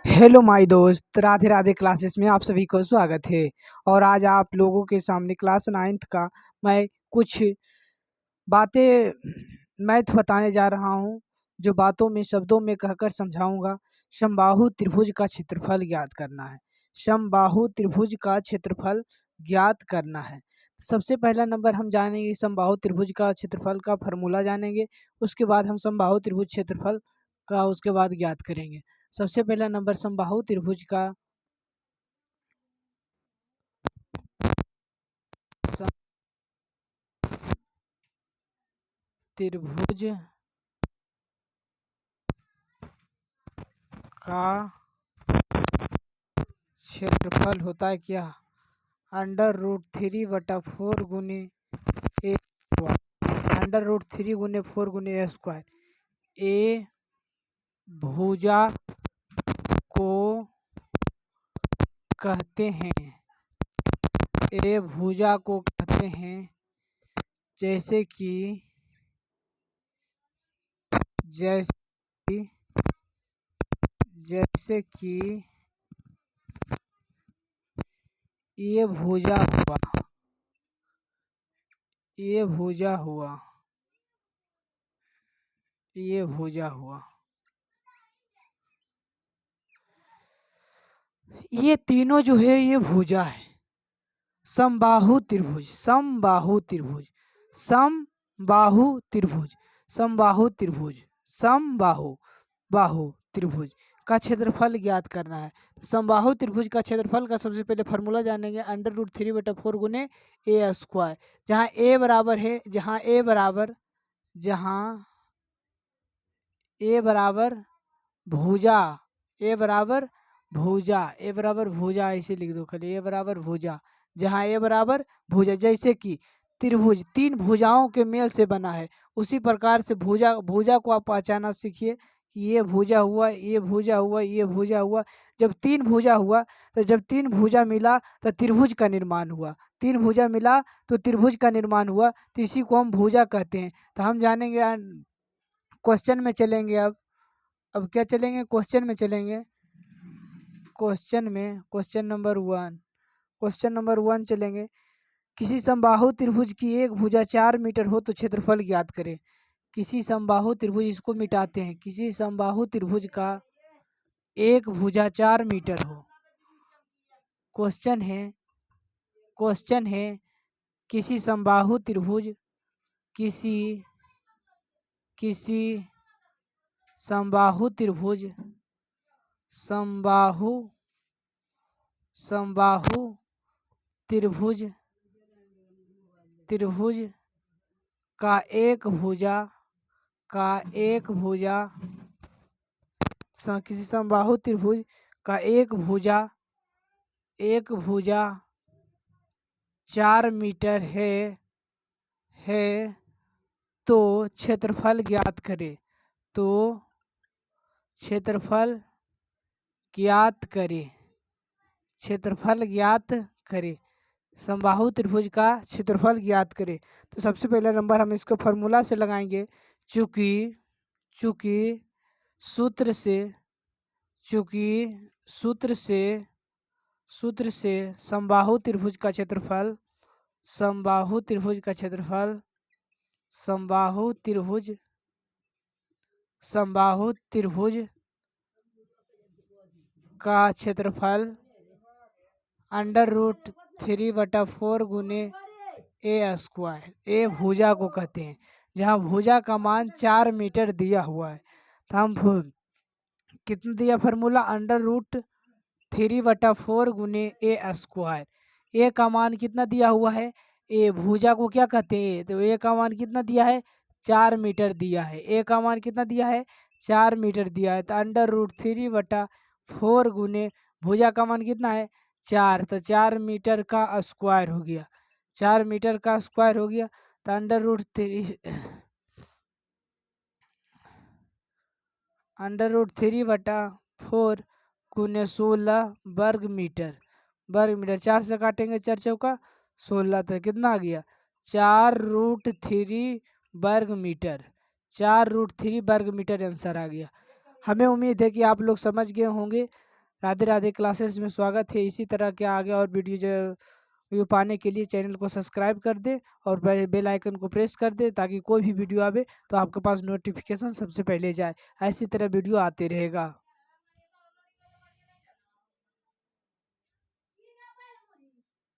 Hello my दोस्त, Radhe Radhe classes में आप सभी को स्वागत है। और आज आप लोगों के सामने क्लास 9th का मैं कुछ बातें मैथ बताने जा रहा हूँ, जो बातों में शब्दों में कहकर समझाऊंगा। समबाहु त्रिभुज का क्षेत्रफल ज्ञात करना है। समबाहु त्रिभुज का क्षेत्रफल ज्ञात करना है। सबसे पहला नंबर हम जानेंगे समबाहु त्रिभुज का क्षेत्रफल का फॉर्मूला जानेंगे। उसके बाद हम समबाहु त्रिभुज क्षेत्रफल का उसके बाद ज्ञात करेंगे। सबसे पहला नंबर समबाहु त्रिभुज का त्रिभुज का क्षेत्रफल होता है क्या? √3/4 गुने ए स्क्वायर। √3 गुने 4 गुने ए स्क्वायर। ए भुजा को कहते हैं। ए भुजा को कहते हैं जैसे कि ये भुजा हुआ, ये भुजा हुआ, ये भुजा हुआ। ये तीनों जो है ये भुजा है। समबाहु त्रिभुज, समबाहु त्रिभुज, समबाहु त्रिभुज, समबाहु त्रिभुज, समबाहु बाहु त्रिभुज का क्षेत्रफल ज्ञात करना है। समबाहु त्रिभुज का क्षेत्रफल का सबसे पहले फार्मूला जानेंगे। √3/4 गुने ए स्क्वायर। जहाँ ए बराबर है, जहाँ ए बराबर भुजा, ए बराबर भुजा, ए बराबर भुजा ऐसे लिख दो खाली, ए बराबर भुजा। जहाँ ए बराबर भुजा, जैसे कि त्रिभुज 3 भुजाओं के मेल से बना है, उसी प्रकार से भुजा को आप पहचाना सीखिए कि ये भुजा हुआ, ये भुजा हुआ, ये भुजा हुआ। जब 3 भुजा हुआ तो जब 3 भुजा मिला तो त्रिभुज का निर्माण हुआ। 3 भुजा मिला तो त्रिभुज का निर्माण हुआ, तो इसी को हम भुजा कहते हैं। तो हम जानेंगे, क्वेश्चन में चलेंगे। अब क्या चलेंगे? क्वेश्चन में चलेंगे। क्वेश्चन नंबर 1 चलेंगे। किसी समबाहु त्रिभुज की एक भुजा 4 मीटर हो तो क्षेत्रफल ज्ञात करें। किसी समबाहु त्रिभुज, इसको मिटाते हैं। किसी समबाहु त्रिभुज का एक भुजा 4 मीटर हो। क्वेश्चन है किसी समबाहु त्रिभुज, किसी समबाहु त्रिभुज, समबाहु त्रिभुज का एक भुजा, किसी समबाहु त्रिभुज का एक भुजा 4 मीटर है तो क्षेत्रफल ज्ञात करें। तो क्षेत्रफल ज्ञात करें। समबाहु त्रिभुज का क्षेत्रफल ज्ञात करें। तो सबसे पहला नंबर हम इसको फॉर्मूला से लगाएंगे। चूंकि सूत्र से समबाहु त्रिभुज का क्षेत्रफल, समबाहु त्रिभुज का क्षेत्रफल √3/4 गुने ए स्क्वायर। ए भुजा को कहते हैं, जहाँ भुजा का मान 4 मीटर दिया हुआ है। तो हम कितना दिया फार्मूला? √3/4 गुने ए स्क्वायर। ए का मान कितना दिया हुआ है? ए भुजा को क्या कहते हैं? तो ए का मान कितना दिया है? 4 मीटर दिया है। ए का मान कितना दिया है? 4 मीटर दिया है। तो √3/4 गुने भुजा का मान कितना है? 4, तो 4 मीटर का स्क्वायर हो गया। 4 मीटर का स्क्वायर हो गया। तो √3/4 गुने 16 वर्ग मीटर। 4 से काटेंगे, 4 चौका 16, तो कितना आ गया? 4√3 वर्ग मीटर। 4√3 वर्ग मीटर आंसर आ गया। हमें उम्मीद है कि आप लोग समझ गए होंगे। राधे राधे क्लासेस में स्वागत है। इसी तरह के आगे और वीडियो पाने के लिए चैनल को सब्सक्राइब कर दें और बेल आइकन को प्रेस कर दें, ताकि कोई भी वीडियो आवे तो आपके पास नोटिफिकेशन सबसे पहले जाए। ऐसी तरह वीडियो आते रहेगा।